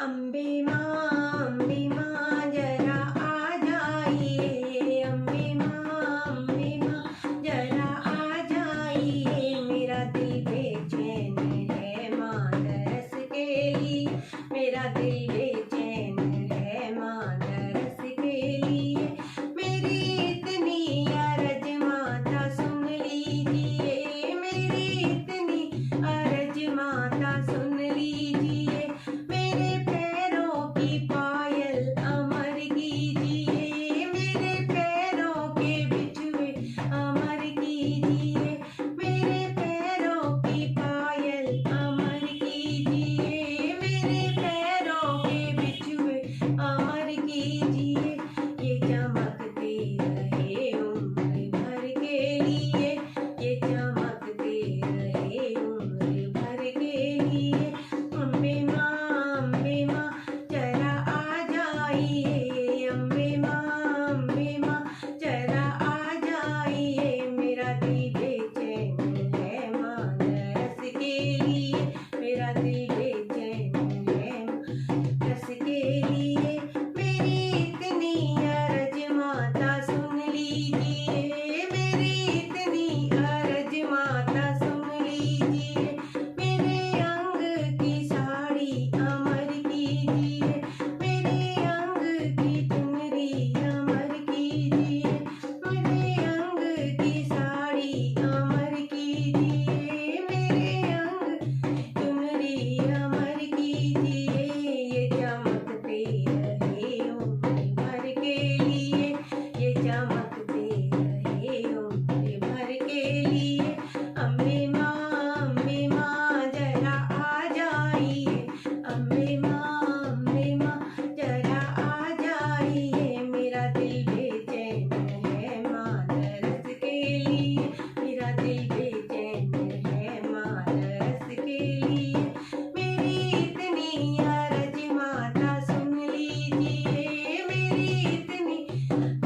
अम्बे माँ जरा आ जाइए, अम्बे माँ जरा आ जाइए, मेरा दिल बेचैन है माँ दरस के लिए, मेरा दिल बेचैन है माँ दरस के लिए, मेरी इतनी अर्ज माता सुन लीजिए, मेरी इतनी अर्ज माता सुन लीजिए, मेरे पैरों की पायल अमर कीजिए, मेरे पैरों के बिछुए अमर कीजिए, मेरे पैरों की पायल अमर कीजिए, मेरे पैरों के बिछुए अमर कीजिए, ये चमकते रहे उम्र भर के लिए, ये चमकते रहे उम्र भर के लिए, अम्बे माँ जरा आ जाइए, अम्बे माँ जरा आ जाइए, मेरा दिल बेचैन है माँ दरस के लिए, मेरा दिल बेचैन है दरस के लिए, मेरी इतनी अर्ज माता सुन लीजिए, मेरी इतनी अर्ज माता सुन लीजिए, मेरे अंग की साड़ी अमर कीजिए, मेरे अंग की चुनरी अमर कीजिए, मेरे अंग की साड़ी अमर कीजिए, मेरे अंग चुनरी अमर कीजिए, ये चमकते रहे उम्र भर के लिए, ये चमकते रहे उम्र भर के लिए, अम्बे माँ जरा आ जाइए, अम्बे माँ जरा आ जाइए, मेरा दिल बेचैन है माँ दरस के लिए, मेरा दिल बेचैन है माँ दरस के लिए, मेरी इतनी अर्ज माता सुन लीजिए, मेरी इतनी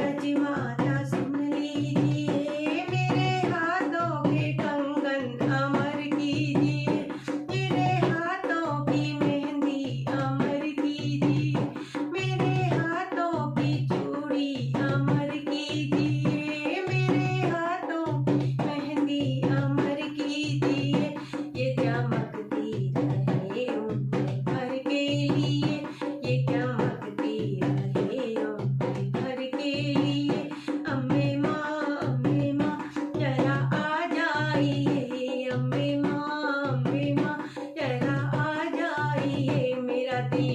अर्ज माता सुन लीजिए, मेरे हाथों के कंगन अमर कीजिए, मेरे हाथों की मेहंदी अमर कीजिए, मेरे हाथों की चूड़ी अमर कीजिए, मेरे हाथों की मेहंदी अमर कीजिए, ये चमकती रहे उम्र भर के लिए, ये चमकती रहे उम्र भर के लिए, अम्बे माँ जरा आ जाइए, अम्बे माँ जरा आ जाइए, मेरा दिल